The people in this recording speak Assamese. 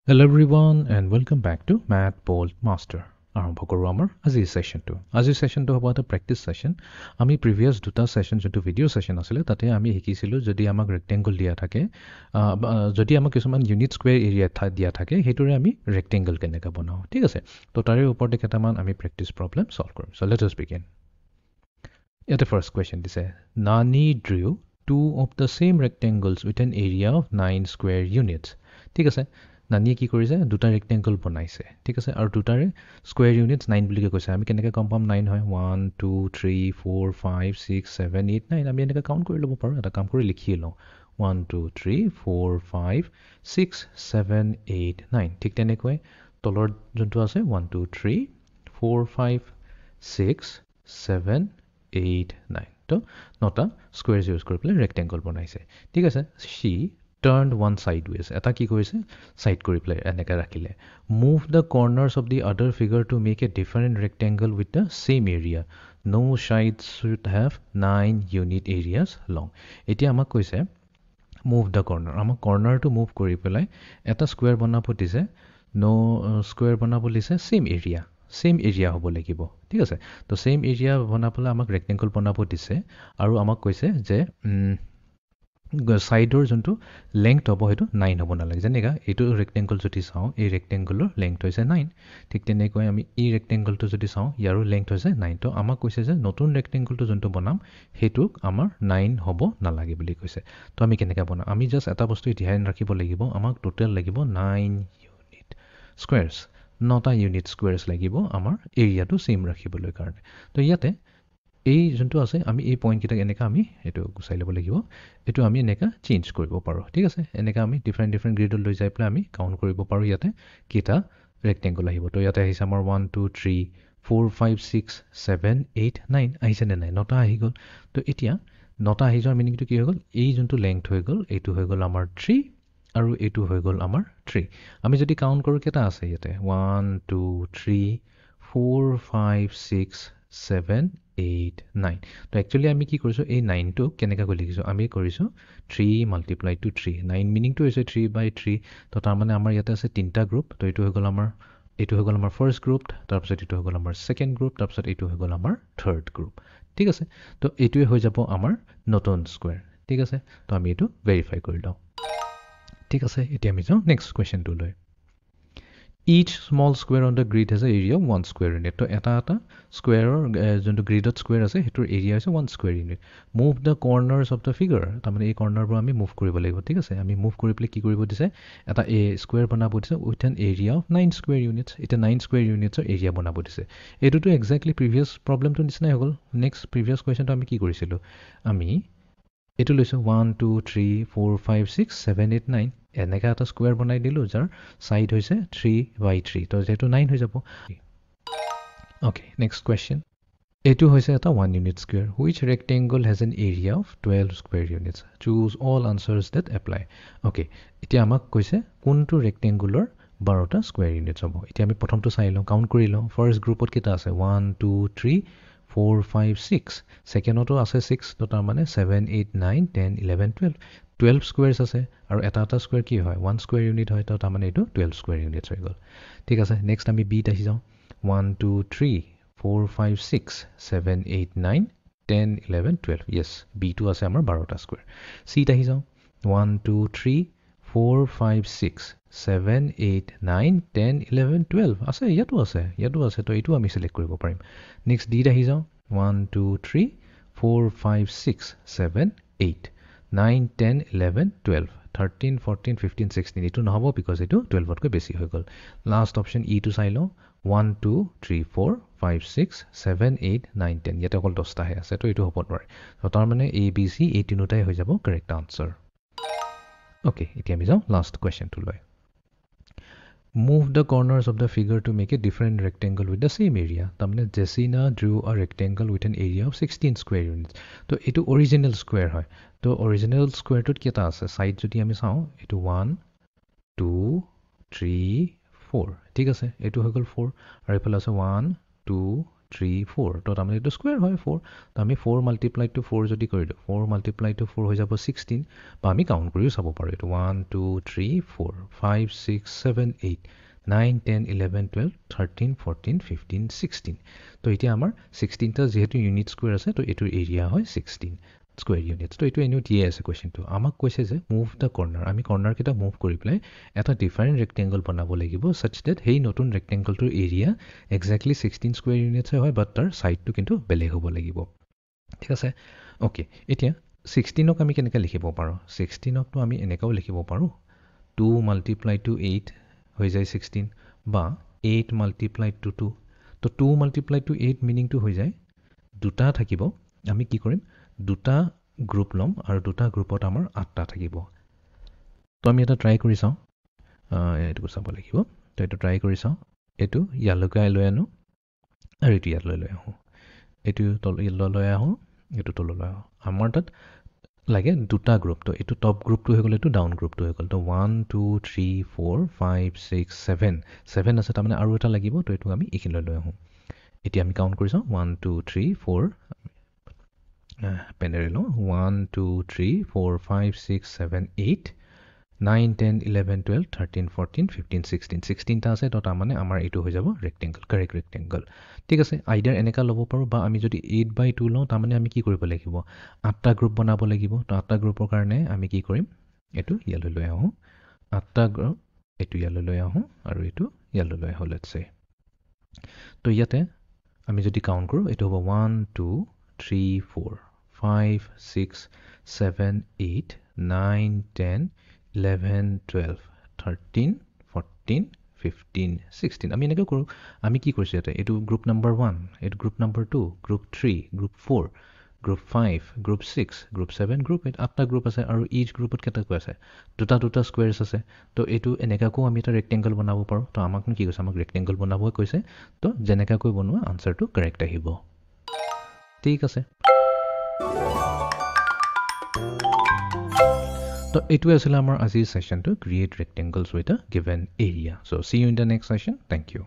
Hello everyone and welcome back to Math Bold Master. আৰম্ভ কৰোঁ আমাৰ আজিৰ সেশনটো। আজিৰ সেশনটো হ'ব এটা প্ৰেক্টিছ সেশন। আমি প্ৰিভিয়াছ দুটা সেশন যোনটো ভিডিঅ' সেশন আছিলে তাতে আমি শিকিছিলোঁ যদি আমাক ৰেক্টেংগল দিয়া থাকে যদি আমাক কিছুমান ইউনিট স্কুৱেৰ এৰিয়া দিয়া থাকে সেইটোৰে আমি ৰেক্টেংগল কেনেকৈ বনাওঁ ঠিক আছে তো তাৰে ওপৰতে কেইটামান আমি প্ৰেক্টিছ প্ৰব্লেম সলভ কৰিম চ' লেট আছ বিগিন ইয়াতে ফাৰ্ষ্ট কুৱেশ্যন দিছে নানি draw two of the same rectangles with an area of 9 square units ঠিক আছে নানিয়ে কি কৰিছে দুটা ৰেক্টেংগল বনাইছে ঠিক আছে আৰু দুটাৰে স্কুৱেৰ ইউনিটছ 9 বুলিকে কৈছে আমি কেনেকৈ গম পাম 9 হয় 1 2 3 4 5 6 7 8 9 আমি এনেকৈ কাউণ্ট কৰি ল'ব পাৰোঁ এটা কাম কৰি লিখি লওঁ 1 2 3 4 5 6 7 8 9 ঠিক তেনেকৈ তলৰ যোনটো আছে 1 2 3 4 5 6 7 8 9 তো নটা স্কুৱেৰছ ইউজ কৰি পেলাই ৰেক্টেংগল বনাইছে ঠিক আছে সি turned one sideways এটা কি কৰিছে সাইড কৰি প্লে এনেকা ৰাখিলে move the corners of the other figure to make a different rectangle with the same area no sides should have 9 unit areas long এতিয়া আমাক কৈছে move the corner আমাক কৰ্নাৰটো মুভ কৰি পেলাই এটা স্কুৱেৰ বনাব দিছে no স্কুৱেৰ বনাব দিছে same area হ'ব লাগিব ঠিক আছে তো same area বনাবলৈ আমাক ৰেক্টেংগল বনাব দিছে আৰু আমাক কৈছে যে সাইডৰ যোনটো লেংথ হ'ব সেইটো 9 হ'ব নালাগে যেনেকা এইটো ৰেক্টেংগল যদি চাওঁ এই ৰেক্টেংগলৰ লেংথ হৈছে 9 ঠিক তেনেকৈ আমি এই ৰেক্টেংগলটো যদি চাওঁ ইয়াৰো লেংথ হৈছে 9 তো আমাক কৈছে যে নতুন ৰেক্টেংগলটো যোনটো বনাম সেইটো আমাৰ 9 হ'ব নালাগে বুলি কৈছে তো আমি কেনেকৈ বনাম আমি জাষ্ট এটা বস্তু ধ্যান ৰাখিব লাগিব আমাক টোটেল লাগিব 9 ইউনিট স্কুৱেৰছ 9টা ইউনিট স্কুৱেৰছ লাগিব আমাৰ এৰিয়াটো ছেম ৰাখিবলৈ কাৰণে তো ইয়াতে এই যোনটো আছে আমি এই পইণ্টকেইটাক এনেকৈ আমি এইটো গুচাই ল'ব লাগিব এইটো আমি এনেকৈ চেঞ্জ কৰিব পাৰোঁ ঠিক আছে এনেকৈ আমি ডিফাৰেণ্ট গ্ৰেডত লৈ যাই পেলাই আমি কাউণ্ট কৰিব পাৰোঁ ইয়াতে কেইটা ৰেক্টেংগল আহিব তো ইয়াতে আহিছে আমাৰ 1 2 3 4 5 6 7 8 9 আহিছেনে নাই 9টা আহি গ'ল তো এতিয়া 9টা আহি যোৱাৰ মিনিংটো কি হৈ গ'ল এই যোনটো লেংথ হৈ গ'ল এইটো হৈ গ'ল আমাৰ 3 আৰু এইটো হৈ গ'ল আমাৰ 3 আমি যদি কাউণ্ট কৰোঁ কেইটা আছে ইয়াতে 1 2 3 4 5 6 7 8 9 তো একচুৱেলি আমি কি কৰিছোঁ এই 9টো কেনেকৈ লিখিছোঁ আমি কৰিছোঁ 3 মাল্টিপ্লাই টু 3 9 মিনিংটো হৈছে 3/3 তো তাৰমানে আমাৰ ইয়াতে আছে তিনিটা গ্ৰুপ তো এইটো হৈ গ'ল আমাৰ ফাৰ্ষ্ট গ্ৰুপ তাৰপিছত এইটো হৈ গ'ল আমাৰ ছেকেণ্ড গ্ৰুপ তাৰপিছত এইটো হৈ গ'ল আমাৰ থাৰ্ড গ্ৰুপ ঠিক আছে তো এইটোৱে হৈ যাব আমাৰ নতুন স্কুৱেৰ ঠিক আছে তো আমি এইটো ভেৰিফাই কৰি লওঁ ঠিক আছে এতিয়া আমি যাওঁ next কুৱেশ্যনটোলৈ each small square on the grid has an area of 1 square unit তো এটা স্কুৱেৰৰ যোনটো গ্ৰিডত স্কুৱেৰ আছে সেইটোৰ এৰিয়া হৈছে 1 square unit move the corners of the figure তাৰমানে এই কৰ্নাৰবোৰ আমি মুভ কৰিব লাগিব ঠিক আছে আমি মুভ কৰি পেলাই কি কৰিব দিছে এটা স্কুৱেৰ বনাব দিছে with an area of 9 square units এতিয়া 9 স্কুৱেৰ ইউনিটছৰ এৰিয়া বনাব দিছে এইটোতো একজেক্টলি প্ৰিভিয়াছ প্ৰব্লেমটোৰ নিচিনাই হৈ গ'ল নেক্সট প্ৰিভিয়াছ কুৱেশ্যনটো আমি কি কৰিছিলোঁ আমি এইটো লৈছোঁ 1 2 3 4 5 6 7 8 9 এনেকৈ এটা স্কুৱেৰ বনাই দিলোঁ যাৰ ছাইড হৈছে 3/3 তো যিহেতু 9 হৈ যাব অ'কে নেক্সট কুৱেশ্যন এইটো হৈছে এটা 1 unit square which rectangle has an area of 12 square units choose all answers that apply okay এতিয়া আমাক কৈছে কোনটো ৰেক্টেংগুলৰ 12টা স্কুৱেৰ ইউনিটছ হ'ব এতিয়া আমি প্ৰথমটো চাই লওঁ কাউণ্ট কৰি লওঁ ফাৰ্ষ্ট গ্ৰুপত কেইটা আছে 1 2 3 4 5 6 ছেকেণ্ডতো আছে 6 তো তাৰমানে 7 8 9 10 11 12 স্কুৱেৰছ আছে আৰু এটা স্কুৱেৰ কি হয় 1 স্কুৱেৰ ইউনিট হয় তো তাৰমানে এইটো 12 স্কুৱেৰ ইউনিটছ হৈ গ'ল ঠিক আছে নেক্সট আমি বিত আহি যাওঁ 1 2 3 4 5 6 7 8 9 10 11 12 য়েছ বিটো আছে আমাৰ 12টা স্কুৱেৰ চিত আহি যাওঁ 1 2 3 4 5 6 7 8 9 10 11 12 আছে ইয়াতো আছে তো এইটো আমি চিলেক্ট কৰিব পাৰিম নেক্সট ডিত আহি যাওঁ 1 2 3 4 5 6 7 8 9 10 11 12 13 14 15 16 এইটো নহ'ব বিকজ এইটো 12তকৈ বেছি হৈ গ'ল লাষ্ট অপশ্যন ইটো চাই লওঁ 1 2 3 4 5 6 7 8 9 10 ইয়াতে অকল 10টাহে আছে তো এইটো হ'ব নোৱাৰে তো তাৰমানে এ বি চি এই তিনিটাই হৈ যাব কাৰেক্ট আনচাৰ অ'কে এতিয়া আমি যাওঁ last কুৱেশ্যনটোলৈ Move the corners of the figure to make a different rectangle with the same area. তাৰমানে জেচিনা drew a rectangle with an area of 16 square units. তো এইটো অৰিজিনেল স্কুৱেৰ হয় তো অৰিজিনেল স্কুৱেৰটোত কেইটা আছে ছাইড যদি আমি চাওঁ এইটো 1 2 3 4 ঠিক আছে এইটো হৈ গ'ল 4 আৰু এইফালে আছে 1 2 3 4 তো তাৰমানে এইটো স্কুৱেৰ হয় 4 তো আমি 4 মাল্টিপ্লাই টু 4 যদি কৰি দিওঁ 4 মাল্টিপ্লাই টু 4 হৈ যাব 16 বা আমি কাউণ্ট কৰিও চাব পাৰোঁ এইটো 1 2 3 4 5 6 7 8 9 10 11 12 13 14 15 16 তো এতিয়া আমাৰ 16টা যেহেতু ইউনিট স্কুৱেৰ আছে তো এইটোৰ এৰিয়া হয় 16 স্কুৱেৰ ইউনিটছ তো এইটো এনেও দিয়ে আছে কুৱেশ্যনটো আমাক কৈছে যে মুভ দ্য কৰ্নাৰ আমি কৰ্নাৰকেইটা মুভ কৰি পেলাই এটা ডিফাৰেণ্ট ৰেক্টেংগল বনাব লাগিব ছাচ ডেট সেই নতুন ৰেক্টেংগলটোৰ এৰিয়া এক্সেক্টলি 16 স্কুৱেৰ ইউনিটছে হয় বাট তাৰ ছাইডটো কিন্তু বেলেগ হ'ব লাগিব ঠিক আছে অ'কে এতিয়া 16ক আমি কেনেকৈ লিখিব পাৰোঁ 16কটো আমি এনেকৈও লিখিব পাৰোঁ 2 মাল্টিপ্লাই টু 8 হৈ যায় 16 বা 8 মাল্টিপ্লাই টু 2 তো 2 মাল্টিপ্লাই টু 8 মিনিংটো হৈ যায় দুটা থাকিব আমি কি কৰিম দুটা গ্ৰুপ ল'ম আৰু দুটা গ্ৰুপত আমাৰ 8টা থাকিব তো আমি এটা ট্ৰাই কৰি চাওঁ এইটো চাব লাগিব তো এইটো ট্ৰাই কৰি চাওঁ এইটো ইয়ালৈকে লৈ আনো আৰু এইটো ইয়ালৈ লৈ আহোঁ এইটো তললৈ আহোঁ এইটো তললৈ আহোঁ আমাৰ তাত লাগে দুটা গ্ৰুপ তো এইটো টপ গ্ৰুপটো হৈ গ'ল এইটো ডাউন গ্ৰুপটো হৈ গ'ল তো 1 2 3 4 5 6 7 7 আছে তাৰমানে আৰু এটা লাগিব তো এইটো আমি এইখিনিলৈ লৈ আহোঁ এতিয়া আমি কাউণ্ট কৰি চাওঁ 1 2 3 4 পেনেৰে লওঁ 1 2 3 4 5 6 7 8 9 10 11 12 13 14 15 16 16টা আছে তো তাৰমানে আমাৰ এইটো হৈ যাব ৰেক্টেংগল কাৰেক্ট ৰেক্টেংগল ঠিক আছে আইডিয়াৰ এনেকা ল'ব পাৰোঁ বা আমি যদি 8/2 লওঁ তাৰমানে আমি কি কৰিব লাগিব 8টা গ্ৰুপ বনাব লাগিব তো 8টা গ্ৰুপৰ কাৰণে আমি কি কৰিম এইটো ইয়ালৈ লৈ আহোঁ 8টা গ্ৰুপ এইটো ইয়ালৈ লৈ আহোঁ আৰু এইটো ইয়ালৈ লৈ আহোঁ লেটছ চে তো ইয়াতে আমি যদি কাউণ্ট কৰোঁ এইটো হ'ব 1 2 3 4 5 6 7 8 9 10 11 12 13 14 15 16 আমি এনেকৈ কৰোঁ আমি কি কৰিছোঁ ইয়াতে এইটো গ্ৰুপ নম্বৰ 1 এইটো group number 2 group 3 group 4 group 5 group 6 group 7 group 8 8টা গ্ৰুপ আছে আৰু ইচ গ্ৰুপত কেইটাকৈ আছে দুটা স্কুৱেৰ্ছ আছে তো এইটো এনেকুৱাকৈও আমি এটা ৰেক্টেংগল বনাব পাৰোঁ তো আমাক কি কৈছে আমাক ৰেক্টেংগল বনাবই কৈছে তো যেনেকুৱাকৈ বনোৱা আনচাৰটো কাৰেক্ট আহিব ঠিক আছে তো এইটোৱে আছিলে আমাৰ আজিৰ ছেশ্যনটো create rectangles with a given area so' see you in the next session thank U